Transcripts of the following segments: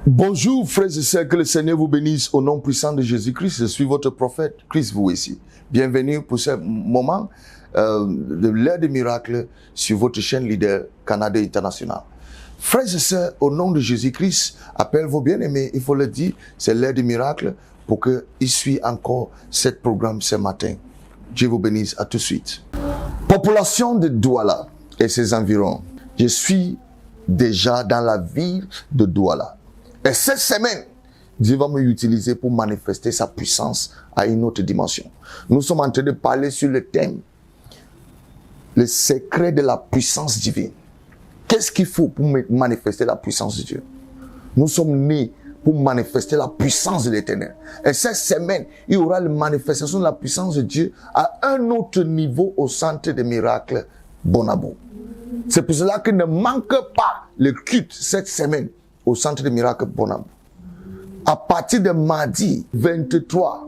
Bonjour frères et sœurs, que le Seigneur vous bénisse au nom puissant de Jésus-Christ. Je suis votre prophète, Christ vous ici. Bienvenue pour ce moment de l'heure des miracles sur votre chaîne leader Canada International. Frères et sœurs, au nom de Jésus-Christ, appelle vos bien-aimés, il faut le dire, c'est l'heure des miracles pour qu'ils suivent encore ce programme ce matin. Dieu vous bénisse, à tout de suite. Population de Douala et ses environs. Je suis déjà dans la ville de Douala. Et cette semaine, Dieu va m'utiliser pour manifester sa puissance à une autre dimension. Nous sommes en train de parler sur le thème, le secret de la puissance divine. Qu'est-ce qu'il faut pour manifester la puissance de Dieu? Nous sommes nés pour manifester la puissance de l'Éternel. Et cette semaine, il y aura la manifestation de la puissance de Dieu à un autre niveau au centre des miracles Bonabo. C'est pour cela que ne manque pas le culte cette semaine au centre des miracles Bonabo. À partir de mardi 23,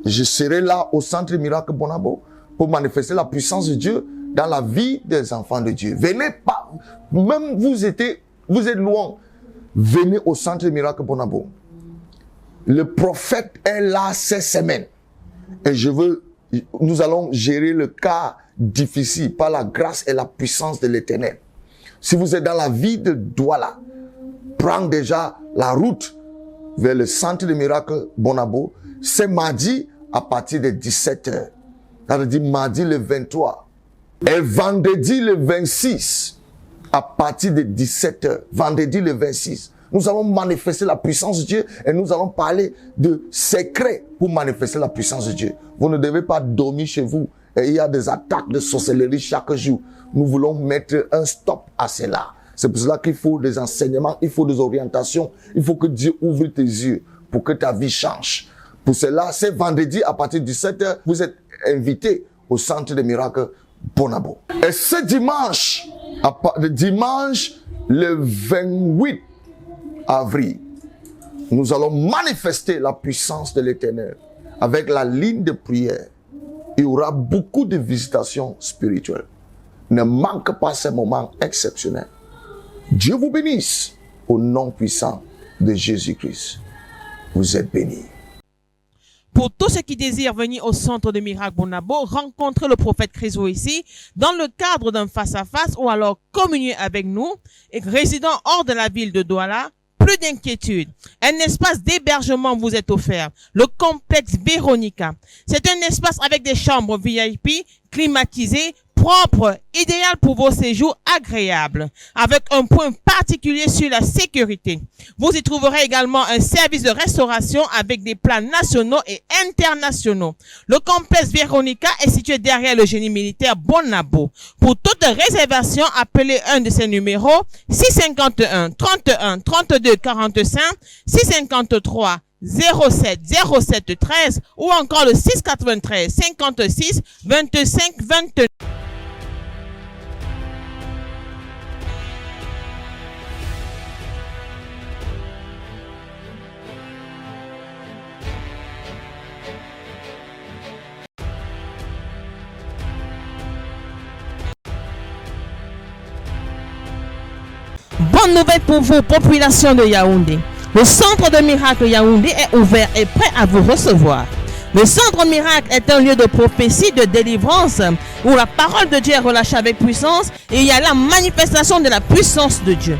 je serai là au centre des miracles Bonabo pour manifester la puissance de Dieu dans la vie des enfants de Dieu. Venez pas, même vous êtes loin, venez au centre des miracles Bonabo. Le prophète est là cette semaine et nous allons gérer le cas difficile par la grâce et la puissance de l'Éternel. Si vous êtes dans la ville de Douala, prends déjà la route vers le centre de miracles Bonabo. C'est mardi à partir de 17h. Ça veut dire mardi le 23. Et vendredi le 26 à partir de 17h. Vendredi le 26. Nous allons manifester la puissance de Dieu et nous allons parler de secrets pour manifester la puissance de Dieu. Vous ne devez pas dormir chez vous. Et il y a des attaques de sorcellerie chaque jour. Nous voulons mettre un stop à cela. C'est pour cela qu'il faut des enseignements, il faut des orientations. Il faut que Dieu ouvre tes yeux pour que ta vie change. Pour cela, c'est vendredi à partir de 17h, vous êtes invités au centre des miracles Bonabo. Et ce dimanche le 28 avril, nous allons manifester la puissance de l'Éternel avec la ligne de prière. Il y aura beaucoup de visitations spirituelles. Ne manque pas ce moment exceptionnel. Dieu vous bénisse au nom puissant de Jésus-Christ. Vous êtes bénis. Pour tous ceux qui désirent venir au centre de Miracle Bonabo, rencontrer le prophète Christ ici dans le cadre d'un face-à-face ou alors communier avec nous et résidant hors de la ville de Douala, plus d'inquiétude. Un espace d'hébergement vous est offert. Le complexe Véronica. C'est un espace avec des chambres VIP climatisées, propre, idéal pour vos séjours agréables, avec un point particulier sur la sécurité. Vous y trouverez également un service de restauration avec des plats nationaux et internationaux. Le complexe Véronica est situé derrière le génie militaire Bonabo. Pour toute réservation, appelez un de ces numéros 651 31 32 45 653 07 07 13 ou encore le 693 56 25 29. Bonne nouvelle pour vous, population de Yaoundé. Le centre de miracle Yaoundé est ouvert et prêt à vous recevoir. Le centre miracle est un lieu de prophétie, de délivrance, où la parole de Dieu est relâchée avec puissance et il y a la manifestation de la puissance de Dieu.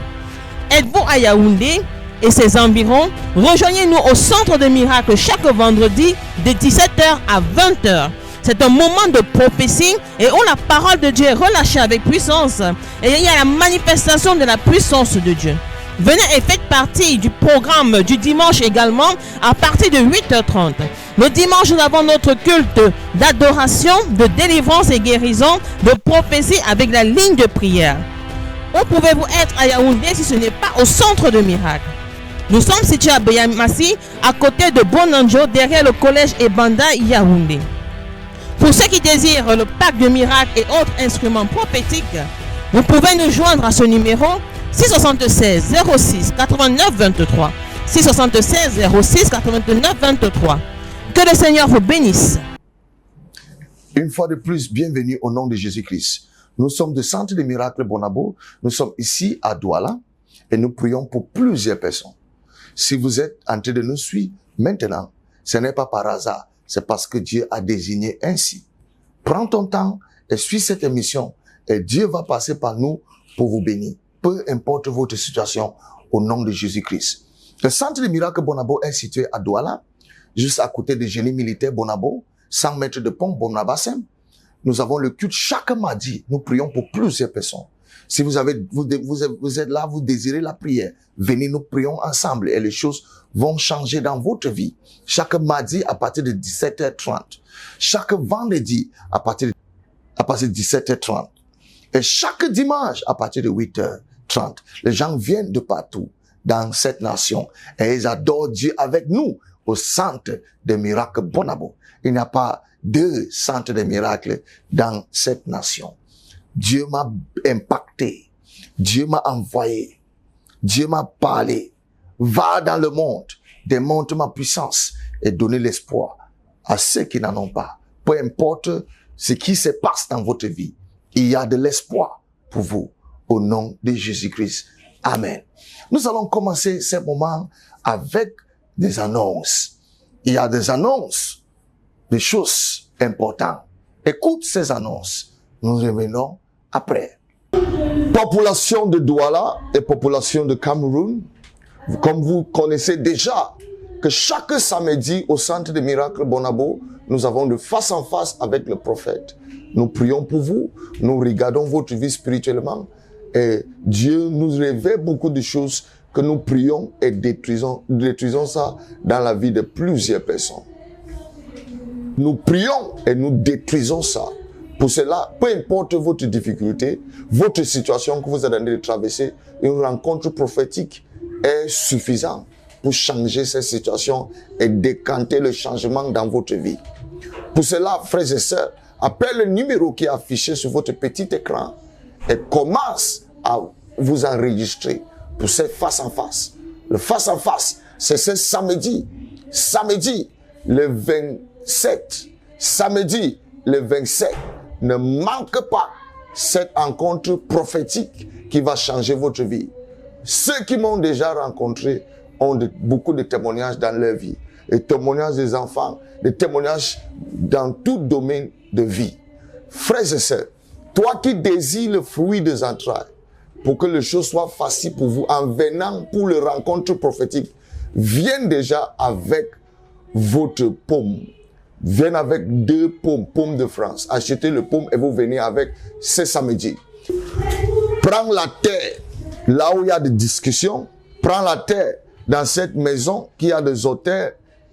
Êtes-vous à Yaoundé et ses environs? Rejoignez-nous au centre de miracle chaque vendredi de 17h à 20h. C'est un moment de prophétie et où la parole de Dieu est relâchée avec puissance et il y a la manifestation de la puissance de Dieu. Venez et faites partie du programme du dimanche également à partir de 8h30. Le dimanche, nous avons notre culte d'adoration, de délivrance et guérison, de prophétie avec la ligne de prière. Où pouvez-vous être à Yaoundé si ce n'est pas au centre de miracle? Nous sommes situés à Beyamassi, à côté de Bonanjo, derrière le collège Ebanda Yaoundé. Pour ceux qui désirent le pack de miracles et autres instruments prophétiques, vous pouvez nous joindre à ce numéro 676 06 89 23. 676 06 89 23. Que le Seigneur vous bénisse. Une fois de plus, bienvenue au nom de Jésus-Christ. Nous sommes du Centre des Miracles Bonabo. Nous sommes ici à Douala et nous prions pour plusieurs personnes. Si vous êtes en train de nous suivre maintenant, ce n'est pas par hasard, c'est parce que Dieu a désigné ainsi. Prends ton temps et suis cette émission et Dieu va passer par nous pour vous bénir. Peu importe votre situation, au nom de Jésus-Christ. Le centre de miracle Bonabo est situé à Douala, juste à côté du génie militaire Bonabo, 100 mètres de pont Bonabassem. Nous avons le culte chaque mardi. Nous prions pour plusieurs personnes. Si vous êtes là, vous désirez la prière, venez, nous prions ensemble et les choses vont changer dans votre vie. Chaque mardi à partir de 17h30. Chaque vendredi à partir de 17h30. Et chaque dimanche à partir de 8h30. Les gens viennent de partout dans cette nation et ils adorent Dieu avec nous au centre des miracles Bonabo. Il n'y a pas deux centres de miracles dans cette nation. Dieu m'a impacté. Dieu m'a envoyé. Dieu m'a parlé. Va dans le monde, démontre ma puissance et donner l'espoir à ceux qui n'en ont pas. Peu importe ce qui se passe dans votre vie, il y a de l'espoir pour vous au nom de Jésus-Christ. Amen. Nous allons commencer ce moment avec des annonces. Il y a des annonces, des choses importantes. Écoute ces annonces. Nous revenons après. Population de Douala et population de Cameroun, comme vous connaissez déjà que chaque samedi au centre de miracle Bonabo, nous avons de face en face avec le prophète. Nous prions pour vous, nous regardons votre vie spirituellement et Dieu nous révèle beaucoup de choses que nous prions et détruisons ça dans la vie de plusieurs personnes. Nous prions et nous détruisons ça. Pour cela, peu importe votre difficulté, votre situation que vous êtes en train de traverser, une rencontre prophétique est suffisante pour changer cette situation et décanter le changement dans votre vie. Pour cela, frères et sœurs, appelez le numéro qui est affiché sur votre petit écran et commence à vous enregistrer pour ce face en face. Le face en face, c'est ce samedi le 27. Samedi le 27. Ne manque pas cette rencontre prophétique qui va changer votre vie. Ceux qui m'ont déjà rencontré ont beaucoup de témoignages dans leur vie. Des témoignages des enfants, des témoignages dans tout domaine de vie. Frères et sœurs, toi qui désires le fruit des entrailles, pour que les choses soient faciles pour vous, en venant pour le rencontre prophétique, viens déjà avec votre pomme. Viens avec 2 pommes de France. Achetez le pomme et vous venez avec ce samedi. Prends la terre là où il y a des discussions. Prends la terre dans cette maison qui a des auteurs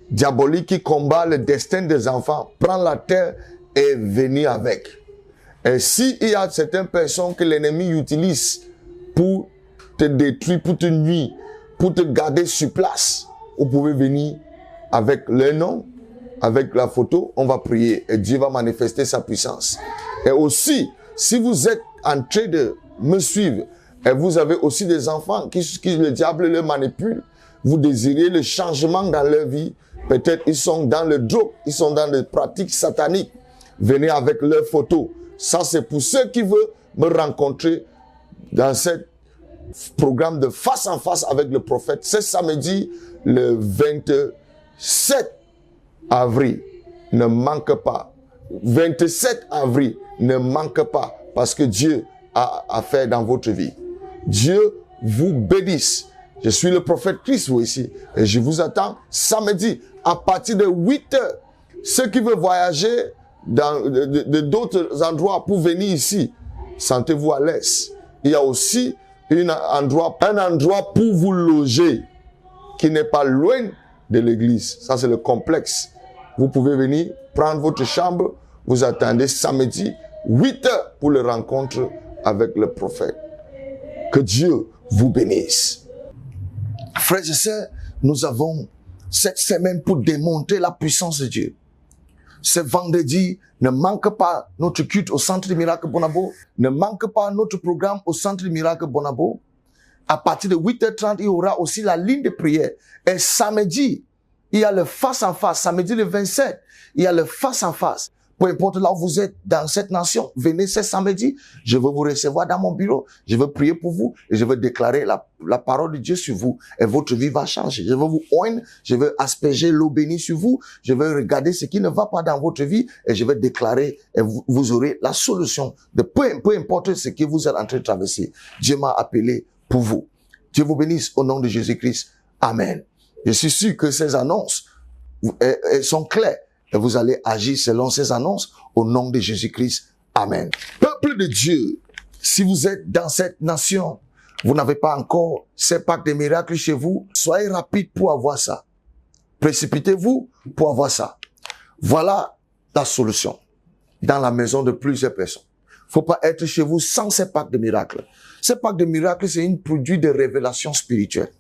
diaboliques qui combattent le destin des enfants. Prends la terre et venez avec. Et s'il y a certaines personnes que l'ennemi utilise pour te détruire, pour te nuire, pour te garder sur place, vous pouvez venir avec le nom. Avec la photo, on va prier et Dieu va manifester sa puissance. Et aussi, si vous êtes en train de me suivre et vous avez aussi des enfants qui le diable les manipule, vous désirez le changement dans leur vie, peut-être ils sont dans le drogue, ils sont dans des pratiques sataniques, venez avec leurs photos. Ça, c'est pour ceux qui veulent me rencontrer dans ce programme de face en face avec le prophète. C'est samedi, le 27 avril, ne manque pas. 27 avril, ne manque pas. Parce que Dieu a fait dans votre vie. Dieu vous bénisse. Je suis le prophète Christ, vous ici. Et je vous attends samedi à partir de 8h. Ceux qui veulent voyager dans d'autres endroits pour venir ici, sentez-vous à l'aise. Il y a aussi un endroit pour vous loger qui n'est pas loin de l'église. Ça, c'est le complexe. Vous pouvez venir prendre votre chambre, vous attendez samedi, 8h pour la rencontre avec le prophète. Que Dieu vous bénisse. Frères et sœurs, nous avons cette semaine pour démontrer la puissance de Dieu. Ce vendredi, ne manque pas notre culte au Centre de Miracle Bonabo. Ne manque pas notre programme au Centre de Miracle Bonabo. À partir de 8h30, il y aura aussi la ligne de prière. Et samedi, il y a le face-en-face. Samedi le 27, il y a le face-en-face. peu importe là où vous êtes dans cette nation, venez ce samedi, je veux vous recevoir dans mon bureau, je veux prier pour vous et je veux déclarer la parole de Dieu sur vous et votre vie va changer. Je veux vous oindre, je veux asperger l'eau bénie sur vous, je veux regarder ce qui ne va pas dans votre vie et je veux déclarer et vous aurez la solution de peu importe ce que vous êtes en train de traverser. Dieu m'a appelé pour vous. Dieu vous bénisse au nom de Jésus-Christ. Amen. Je suis sûr que ces annonces elles sont claires. Et vous allez agir selon ces annonces au nom de Jésus-Christ. Amen. Peuple de Dieu, si vous êtes dans cette nation, vous n'avez pas encore ces pactes de miracles chez vous, soyez rapide pour avoir ça. Précipitez-vous pour avoir ça. Voilà la solution dans la maison de plusieurs personnes. Faut pas être chez vous sans ces pactes de miracles. Ces pactes de miracles, c'est un produit de révélation spirituelle.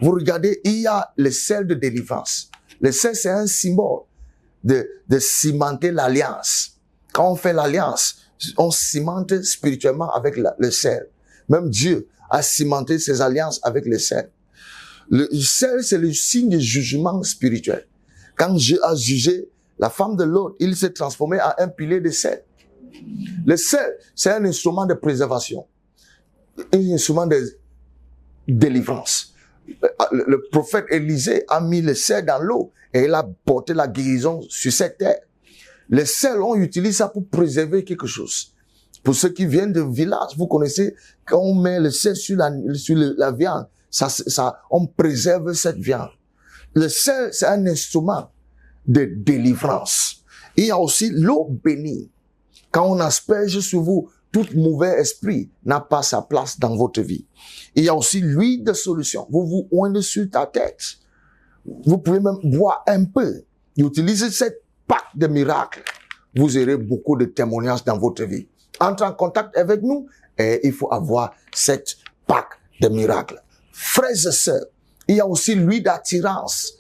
Vous regardez, il y a le sel de délivrance. Le sel, c'est un symbole de cimenter l'alliance. Quand on fait l'alliance, on cimente spirituellement avec le sel. Même Dieu a cimenté ses alliances avec le sel. Le sel, c'est le signe de jugement spirituel. Quand Dieu a jugé la femme de l'autre, il s'est transformé en un pilier de sel. Le sel, c'est un instrument de préservation. Un instrument de délivrance. Le prophète Élisée a mis le sel dans l'eau et il a porté la guérison sur cette terre. Le sel, on utilise ça pour préserver quelque chose. Pour ceux qui viennent de village, vous connaissez, quand on met le sel sur la viande, on préserve cette viande. Le sel, c'est un instrument de délivrance. Il y a aussi l'eau bénie. Quand on asperge sur vous, tout mauvais esprit n'a pas sa place dans votre vie. Il y a aussi l'huile de solution. Vous vous oignez sur ta tête. Vous pouvez même boire un peu. Utilisez cette pacte de miracles. Vous aurez beaucoup de témoignages dans votre vie. Entrez en contact avec nous et il faut avoir cette pacte de miracles. Frères et sœurs, il y a aussi l'huile d'attirance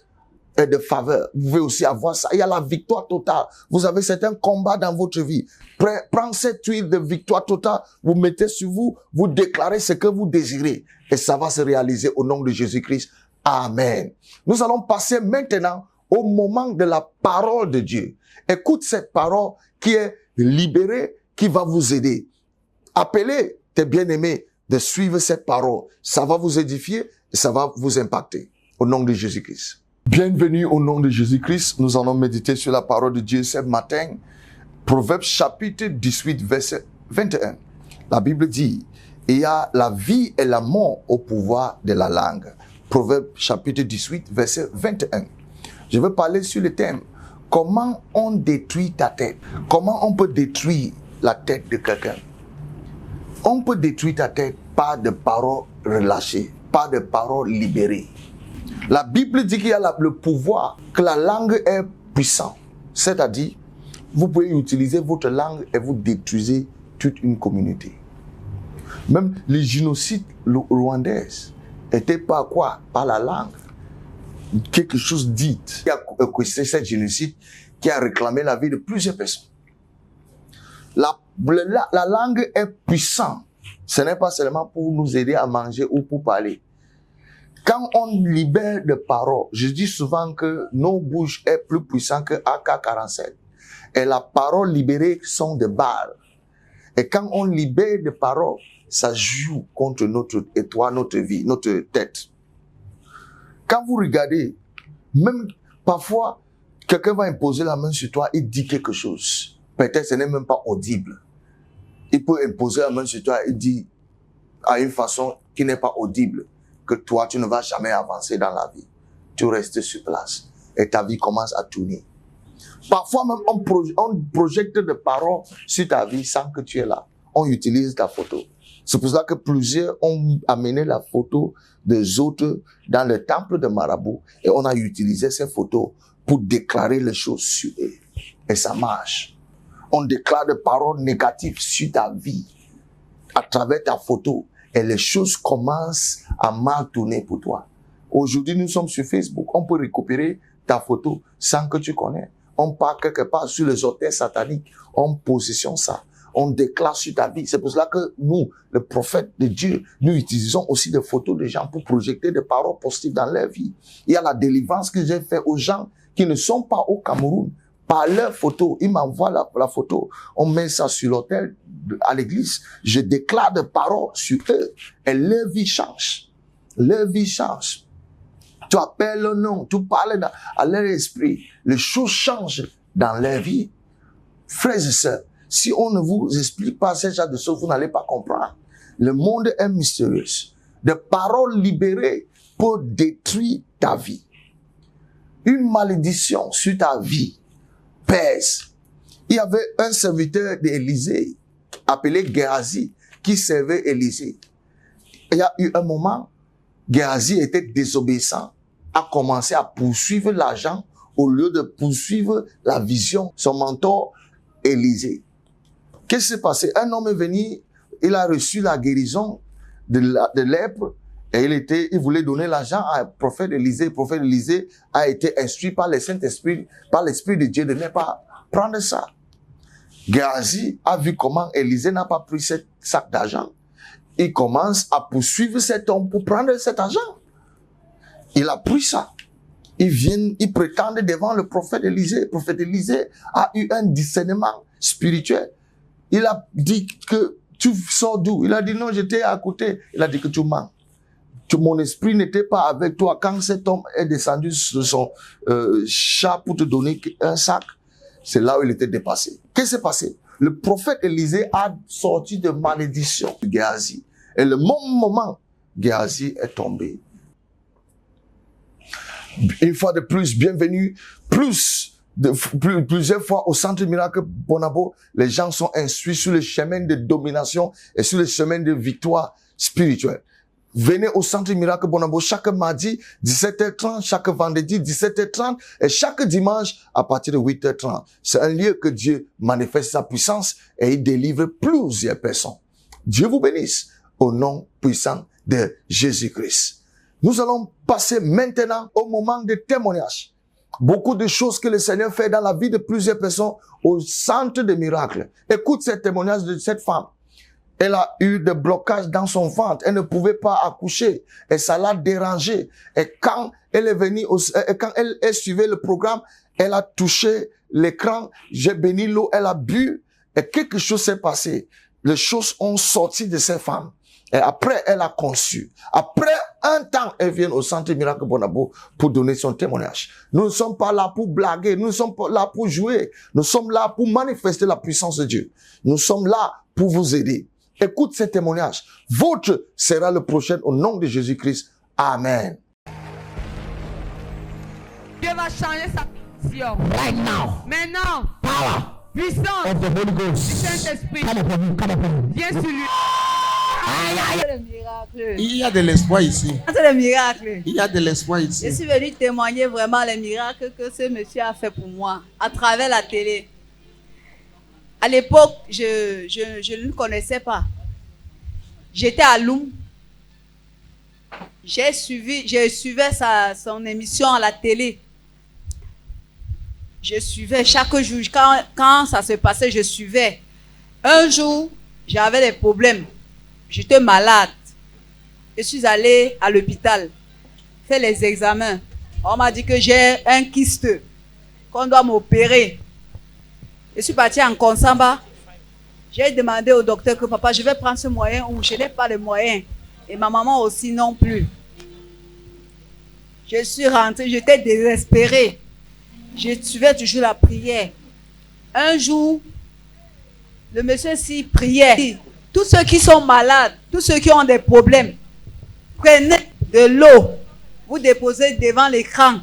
et de faveur. Vous pouvez aussi avoir ça. Il y a la victoire totale. Vous avez certains combats dans votre vie. Prenez cette huile de victoire totale, vous mettez sur vous, vous déclarez ce que vous désirez. Et ça va se réaliser au nom de Jésus-Christ. Amen. Nous allons passer maintenant au moment de la parole de Dieu. Écoute cette parole qui est libérée, qui va vous aider. Appelez tes bien-aimés de suivre cette parole. Ça va vous édifier et ça va vous impacter. Au nom de Jésus-Christ. Bienvenue au nom de Jésus-Christ. Nous allons méditer sur la parole de Dieu ce matin. Proverbes chapitre 18, verset 21. La Bible dit, il y a la vie et la mort au pouvoir de la langue. Proverbes chapitre 18, verset 21. Je veux parler sur le thème, comment on détruit ta tête? Comment on peut détruire la tête de quelqu'un? On peut détruire ta tête par de paroles relâchées, par de paroles libérées. La Bible dit qu'il y a le pouvoir, que la langue est puissante. C'est-à-dire, vous pouvez utiliser votre langue et vous détruisez toute une communauté. Même les génocides rwandais étaient par quoi? Par la langue. Quelque chose dit qui a causé ce génocide, qui a réclamé la vie de plusieurs personnes. La langue est puissante. Ce n'est pas seulement pour nous aider à manger ou pour parler. Quand on libère de paroles, je dis souvent que nos bouches sont plus puissantes que AK-47. Et la parole libérée sont des balles. Et quand on libère des paroles, ça joue contre notre étoile, notre vie, notre tête. Quand vous regardez, même parfois, quelqu'un va imposer la main sur toi et dit quelque chose. Peut-être ce n'est même pas audible. Il peut imposer la main sur toi et dire à une façon qui n'est pas audible que toi, tu ne vas jamais avancer dans la vie. Tu restes sur place et ta vie commence à tourner. Parfois même, on projette des paroles sur ta vie sans que tu es là. On utilise ta photo. C'est pour ça que plusieurs ont amené la photo des autres dans le temple de Marabout et on a utilisé ces photos pour déclarer les choses sur eux. Et ça marche. On déclare des paroles négatives sur ta vie à travers ta photo et les choses commencent à mal tourner pour toi. Aujourd'hui, nous sommes sur Facebook. On peut récupérer ta photo sans que tu connais. On part quelque part sur les autels sataniques. On positionne ça. On déclare sur ta vie. C'est pour cela que nous, le prophète de Dieu, nous utilisons aussi des photos de gens pour projeter des paroles positives dans leur vie. Il y a la délivrance que j'ai fait aux gens qui ne sont pas au Cameroun par leur photo. Ils m'envoient la photo. On met ça sur l'autel à l'église. Je déclare des paroles sur eux. Et leur vie change. Leur vie change. Tu appelles le nom, tu parles à leur esprit. Les choses changent dans leur vie. Frères et sœurs, si on ne vous explique pas ce genre de choses, vous n'allez pas comprendre. Le monde est mystérieux. Des paroles libérées pour détruire ta vie. Une malédiction sur ta vie pèse. Il y avait un serviteur d'Élisée appelé Géhazi qui servait Élisée. Il y a eu un moment, Géhazi était désobéissant, a commencé à poursuivre l'argent au lieu de poursuivre la vision. Son mentor, Élisée. Qu'est-ce qui s'est passé? Un homme est venu, il a reçu la guérison de lèpre et il voulait donner l'argent à un prophète Élisée. Le prophète Élisée a été instruit par le Saint-Esprit, par l'Esprit de Dieu de ne pas prendre ça. Géhazi a vu comment Élisée n'a pas pris ce sac d'argent. Il commence à poursuivre cet homme pour prendre cet argent. Il a pris ça. Il prétend devant le prophète Élisée. Le prophète Élisée a eu un discernement spirituel. Il a dit que tu sors d'où? Il a dit non, j'étais à côté. Il a dit que tu mens. Mon esprit n'était pas avec toi quand cet homme est descendu sur son chat pour te donner un sac. C'est là où il était dépassé. Qu'est-ce qui s'est passé? Le prophète Élisée a sorti de malédiction de Géhazi. Et le même moment, Géhazi est tombé. Une fois de plus, bienvenue. Plusieurs fois au Centre Miracle Bonabo, les gens sont instruits sur le chemin de domination et sur le chemin de victoire spirituelle. Venez au Centre Miracle Bonabo chaque mardi, 17h30, chaque vendredi, 17h30 et chaque dimanche à partir de 8h30. C'est un lieu que Dieu manifeste sa puissance et il délivre plusieurs personnes. Dieu vous bénisse au nom puissant de Jésus-Christ. Nous allons passer maintenant au moment de témoignage. Beaucoup de choses que le Seigneur fait dans la vie de plusieurs personnes au Centre de Miracles. Écoute ce témoignage de cette femme. Elle a eu des blocages dans son ventre. Elle ne pouvait pas accoucher. Et ça l'a dérangée. Et quand elle est venue, quand elle suivait le programme, elle a touché l'écran. J'ai béni l'eau. Elle a bu. Et quelque chose s'est passé. Les choses ont sorti de cette femme. Et après, elle a conçu. Après un temps, elle vient au Centre Miracle Bonabo pour donner son témoignage. Nous ne sommes pas là pour blaguer. Nous ne sommes pas là pour jouer. Nous sommes là pour manifester la puissance de Dieu. Nous sommes là pour vous aider. Écoute ces témoignages. Votre sera le prochain au nom de Jésus-Christ. Amen. Dieu va changer sa vision. Right now, Maintenant, power puissance of the Holy du Ghost. Saint-Esprit Come upon you, come upon you. vient sur lui. Le miracle. Il y a de l'espoir ici. C'est le miracle. Il y a de l'espoir Je ici. suis venue témoigner vraiment les miracles que ce monsieur a fait pour moi à travers la télé. À l'époque, je ne le connaissais pas. J'étais à Loum. Je suivais son émission à la télé. Je suivais chaque jour. Quand ça se passait, je suivais. Un jour, j'avais des problèmes. J'étais malade. Je suis allée à l'hôpital faire les examens. On m'a dit que j'ai un kyste, qu'on doit m'opérer. Je suis partie en Konsamba. J'ai demandé au docteur que papa, je vais prendre ce moyen ou je n'ai pas de moyens. Et ma maman aussi non plus. Je suis rentrée, j'étais désespérée. Je suivais toujours la prière. Un jour, le monsieur s'y priait. Tous ceux qui sont malades, tous ceux qui ont des problèmes, prenez de l'eau, vous déposez devant l'écran.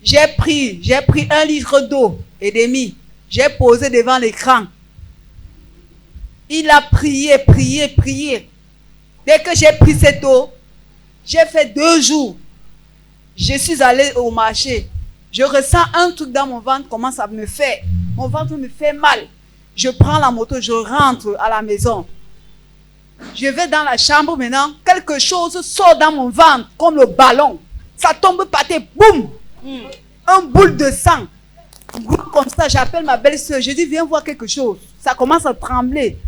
J'ai pris 1 litre d'eau et demi. J'ai posé devant l'écran. Il a prié. Dès que j'ai pris cette eau, j'ai fait 2 jours. Je suis allée au marché. Je ressens un truc dans mon ventre, comment ça me fait. Mon ventre me fait mal. Je prends la moto, je rentre à la maison. Je vais dans la chambre maintenant. Quelque chose sort dans mon ventre, comme le ballon. Ça tombe par terre, boum! Un boule de sang. Comme ça, j'appelle ma belle-sœur. Je dis, viens voir quelque chose. Ça commence à trembler.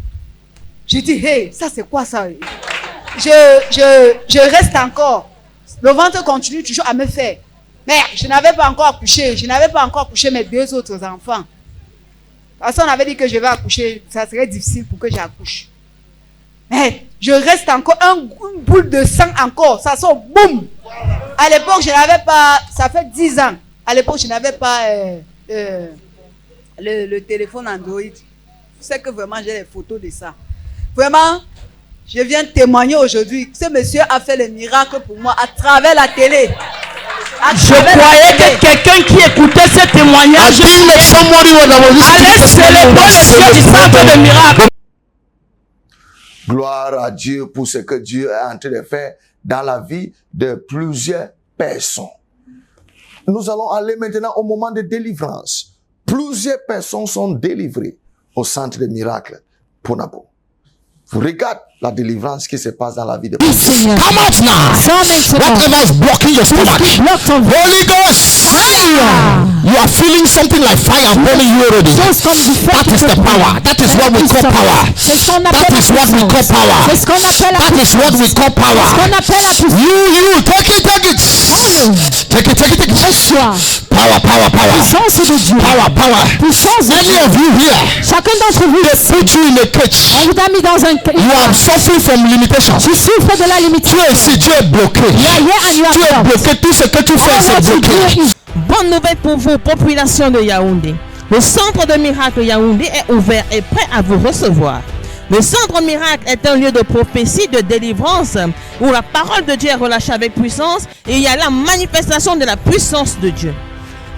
Je dis, hey, ça c'est quoi ça? Je reste encore. Le ventre continue toujours à me faire. Mais je n'avais pas encore accouché. Je n'avais pas encore accouché mes 2 autres enfants. Parce qu'on avait dit que je vais accoucher. Ça serait difficile pour que j'accouche. Mais je reste encore une boule de sang encore. Ça sort, boum. À l'époque, je n'avais pas... Ça fait 10 ans. À l'époque, je n'avais pas le téléphone Android. C'est que vraiment, j'ai les photos de ça. Vraiment, je viens témoigner aujourd'hui. Ce monsieur a fait le miracle pour moi à travers la télé. Je croyais que quelqu'un qui écoutait ce témoignage allait célébrer le Dieu du centre de miracle. Gloire à Dieu pour ce que Dieu est en train de faire dans la vie de plusieurs personnes. Nous allons aller maintenant au moment de délivrance. Plusieurs personnes sont délivrées au centre de miracles pour Nabo. Vous regardez la délivrance qui se passe dans la vie de personnes. Come out now. Whatever is blocking your stomach. Holy Ghost. You are feeling something like fire burning you already. That is the power. That is what we call power. That is what we call power. That is what we call power. You take it. Take it. Power. Power. Any of you here, Chacun d'entre vous, they put you in a cage. on vous a mis dans un You are suffering from limitations. tu souffres de la Tu limitation. es ici, tu es bloqué. Tu es bloqué, tout ce que tu fais, c'est bloqué. Bonne nouvelle pour vous, population de Yaoundé. Le centre de miracle Yaoundé est ouvert et prêt à vous recevoir. Le centre miracle est un lieu de prophétie, de délivrance, où la parole de Dieu est relâchée avec puissance et il y a la manifestation de la puissance de Dieu.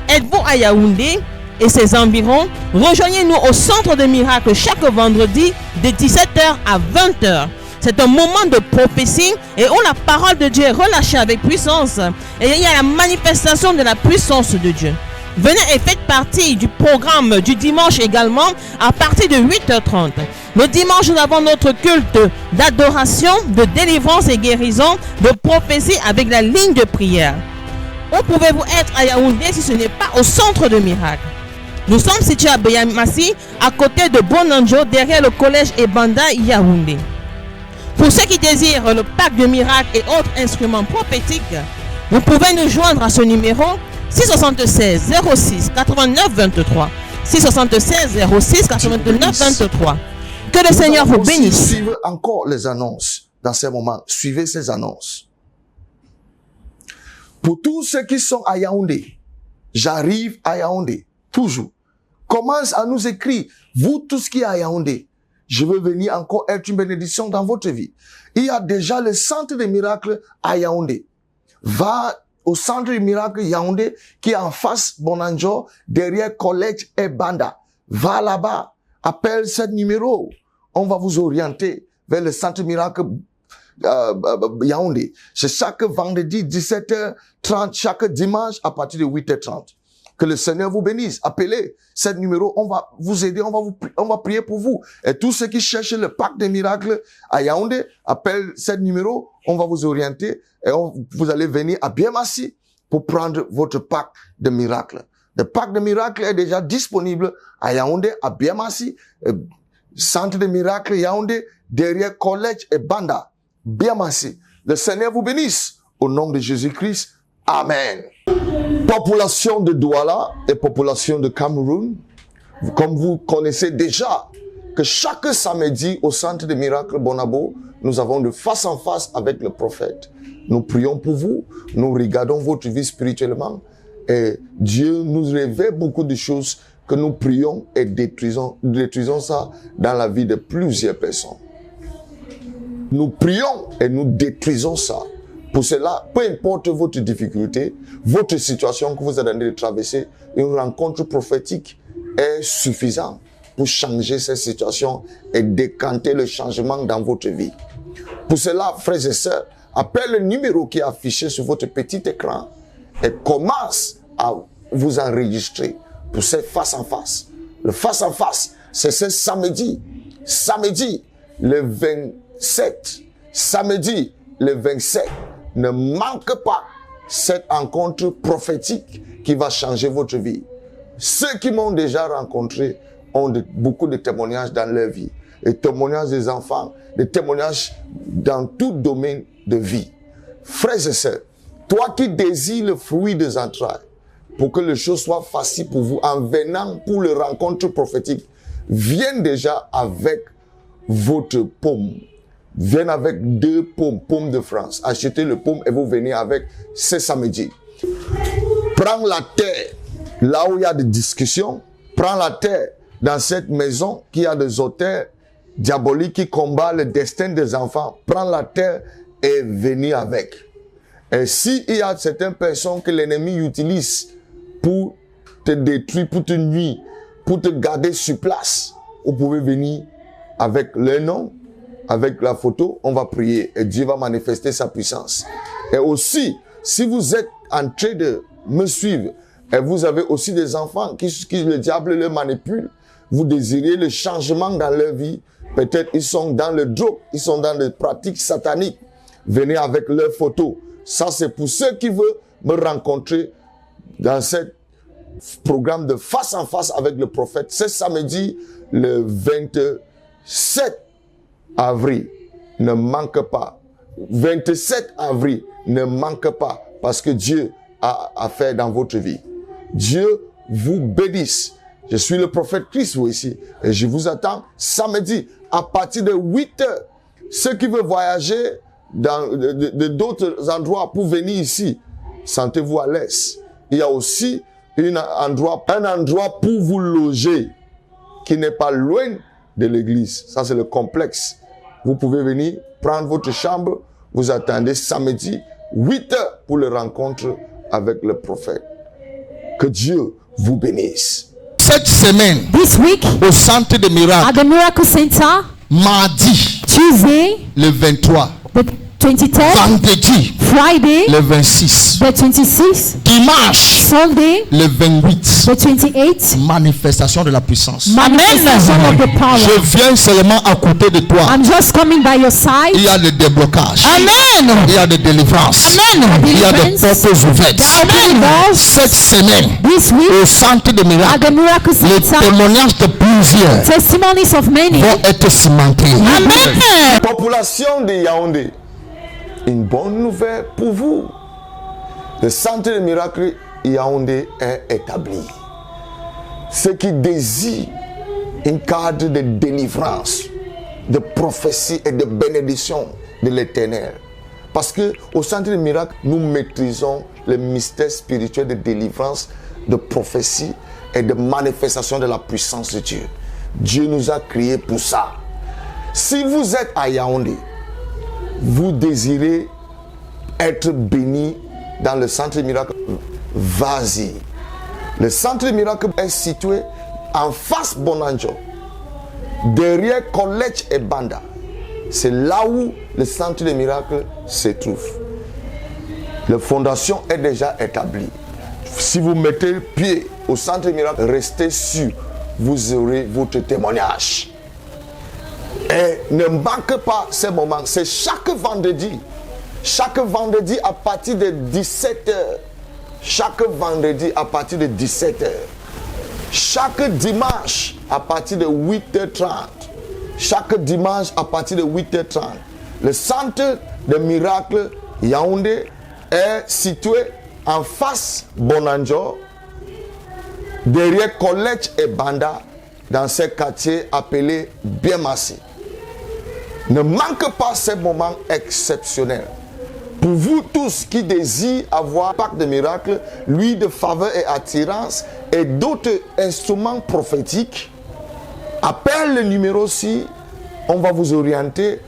Êtes-vous à Yaoundé et ses environs? Rejoignez-nous au centre de miracle chaque vendredi de 17h à 20h. C'est un moment de prophétie et où la parole de Dieu est relâchée avec puissance et il y a la manifestation de la puissance de Dieu. Venez et faites partie du programme du dimanche également à partir de 8h30. Le dimanche, nous avons notre culte d'adoration, de délivrance et guérison, de prophétie avec la ligne de prière. Où pouvez-vous être à Yaoundé si ce n'est pas au centre de miracle? Nous sommes situés à Beyamassi, à côté de Bonanjo, derrière le collège Ebanda Yaoundé. Pour ceux qui désirent le pack de miracles et autres instruments prophétiques, vous pouvez nous joindre à ce numéro 676 06 89 23. 676 06 89 23. Que le Seigneur vous bénisse. Suivez encore les annonces dans ces moments. Suivez ces annonces. Pour tous ceux qui sont à Yaoundé, j'arrive à Yaoundé, toujours. Commence à nous écrire, vous tous qui êtes à Yaoundé, je veux venir encore être une bénédiction dans votre vie. Il y a déjà le centre des miracles à Yaoundé. Va au centre des miracles Yaoundé qui est en face Bonanjo, derrière Collège et Banda. Va là-bas, appelle ce numéro. On va vous orienter vers le centre miracle Yaoundé. C'est chaque vendredi 17h30, chaque dimanche à partir de 8h30. Que le Seigneur vous bénisse. Appelez ce numéro, on va vous aider, on va prier pour vous. Et tous ceux qui cherchent le pack des miracles à Yaoundé, appellent ce numéro, on va vous orienter et vous allez venir à Beyamassi pour prendre votre pack de miracles. Le pack de miracles est déjà disponible à Yaoundé, à Beyamassi, centre de miracles Yaoundé, derrière Collège et Banda. Beyamassi. Le Seigneur vous bénisse. Au nom de Jésus-Christ. Amen. Population de Douala et population de Cameroun, comme vous connaissez déjà que chaque samedi au centre de miracles Bonabo, nous avons de face en face avec le prophète. Nous prions pour vous, nous regardons votre vie spirituellement et Dieu nous révèle beaucoup de choses que nous prions et détruisons ça dans la vie de plusieurs personnes. Nous prions et nous détruisons ça. Pour cela, peu importe votre difficulté, votre situation que vous êtes en train de traverser, une rencontre prophétique est suffisante pour changer cette situation et décanter le changement dans votre vie. Pour cela, frères et sœurs, appelez le numéro qui est affiché sur votre petit écran et commence à vous enregistrer pour ce face-à-face. Le face-à-face, c'est ce samedi le 27, samedi le 27. Ne manque pas cette rencontre prophétique qui va changer votre vie. Ceux qui m'ont déjà rencontré ont beaucoup de témoignages dans leur vie. Des témoignages des enfants, des témoignages dans tout domaine de vie. Frères et sœurs, Toi qui désires le fruit des entrailles, pour que les choses soient faciles pour vous, en venant pour les rencontres prophétiques, viens déjà avec votre pomme. Viens avec 2 pommes, pommes de France. Achetez le pomme et vous venez avec ce samedi. Prends la terre là où il y a des discussions. Prends la terre dans cette maison qui a des auteurs diaboliques qui combattent le destin des enfants. Prends la terre et venez avec. Et s'il y a certaines personnes que l'ennemi utilise pour te détruire, pour te nuire, pour te garder sur place, vous pouvez venir avec le nom, avec la photo, on va prier et Dieu va manifester sa puissance. Et aussi, si vous êtes en train de me suivre et vous avez aussi des enfants qui le diable les manipule, vous désirez le changement dans leur vie, peut-être ils sont dans le drogue, ils sont dans des pratiques sataniques, venez avec leurs photos. Ça, c'est pour ceux qui veulent me rencontrer dans ce programme de face en face avec le prophète. C'est samedi, le 27 avril. Ne manque pas. 27 avril, ne manque pas. Parce que Dieu a affaire dans votre vie. Dieu vous bénisse. Je suis le prophète Christ, vous ici. Et je vous attends samedi à partir de 8 heures. Ceux qui veulent voyager dans d'autres endroits pour venir ici, sentez-vous à l'aise. Il y a aussi un endroit pour vous loger qui n'est pas loin de l'église. Ça, c'est le complexe. Vous pouvez venir prendre votre chambre. Vous attendez samedi 8 heures pour la rencontre avec le prophète. Que Dieu vous bénisse. Cette semaine, This week, au centre de at miracles, the Miracle Center, mardi, Tuesday, le 23, the 23rd, vendredi, Friday, le 26, the 26th, dimanche, Sunday, le 28, the 28th, manifestation de la puissance. manifestation of the power. Je viens seulement à côté de toi. I'm just coming by your side. Il y a des déblocages. Amen. Il y a des délivrances. Amen. Il y a des Deliverance. portes ouvertes. Amen. Cette semaine, This week, au centre de at miracles, the Miracle les Center, témoignages de plusieurs testimonies of many. vont être cimentés. Amen. Population de Yaoundé, une bonne nouvelle pour vous. Le centre de miracle Yaoundé est établi. Ceux qui désirent un cadre de délivrance, de prophétie et de bénédiction de l'Éternel. Parce que au centre de miracle, nous maîtrisons le mystère spirituel de délivrance, de prophétie et de manifestation de la puissance de Dieu. Dieu nous a créés pour ça. Si vous êtes à Yaoundé, vous désirez être béni dans le centre de miracle, vas-y. Le centre de miracle est situé en face Bonanjo, derrière College et Banda. C'est là où le centre de miracle se trouve. La fondation est déjà établie. Si vous mettez le pied au centre de miracle, restez sûr, vous aurez votre témoignage. Et ne manque pas ces moments. C'est chaque vendredi. Chaque vendredi à partir de 17h. Chaque vendredi à partir de 17h. Chaque dimanche à partir de 8h30. Chaque dimanche à partir de 8h30. Le centre de miracle Yaoundé est situé en face Bonanjo, derrière College et Banda, dans ce quartier appelé Biamassi. Ne manque pas ces moments exceptionnels. Pour vous tous qui désirent avoir Pâques de miracles, l'huile de faveur et attirance et d'autres instruments prophétiques, appelle le numéro 6, on va vous orienter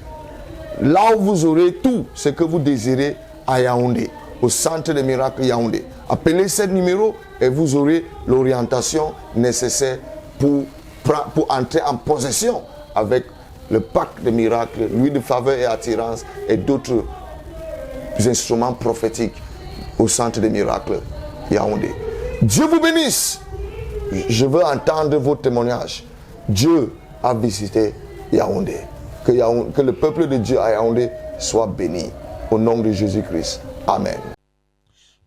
là où vous aurez tout ce que vous désirez à Yaoundé, au centre de miracles Yaoundé. Appelez ce numéro et vous aurez l'orientation nécessaire pour entrer en possession avec le Pâques de miracles, l'huile de faveur et attirance et d'autres instruments prophétiques au centre de miracles Yaoundé. Dieu vous bénisse. Je veux entendre vos témoignages. Dieu a visité Yaoundé. Que le peuple de Dieu à Yaoundé soit béni. Au nom de Jésus-Christ. Amen.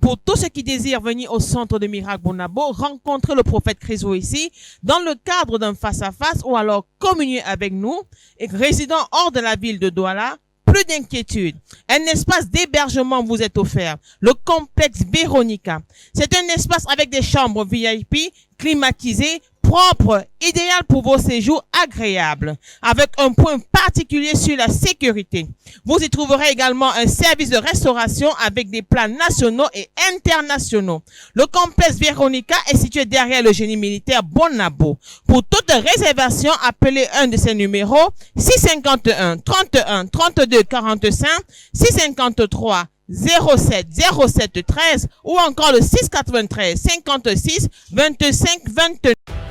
Pour tous ceux qui désirent venir au centre de miracle Bonabo, rencontrer le prophète Christ ici, dans le cadre d'un face-à-face ou alors communier avec nous, et résidant hors de la ville de Douala, plus d'inquiétude. Un espace d'hébergement vous est offert. Le complexe Véronica. C'est un espace avec des chambres VIP, climatisées, propres, idéal pour vos séjours agréables, avec un point particulier sur la sécurité. Vous y trouverez également un service de restauration avec des plats nationaux et internationaux. Le complexe Véronica est situé derrière le génie militaire Bonabo. Pour toute réservation, appelez un de ces numéros 651 31 32 45 653 07 07 13 ou encore le 693 56 25 29.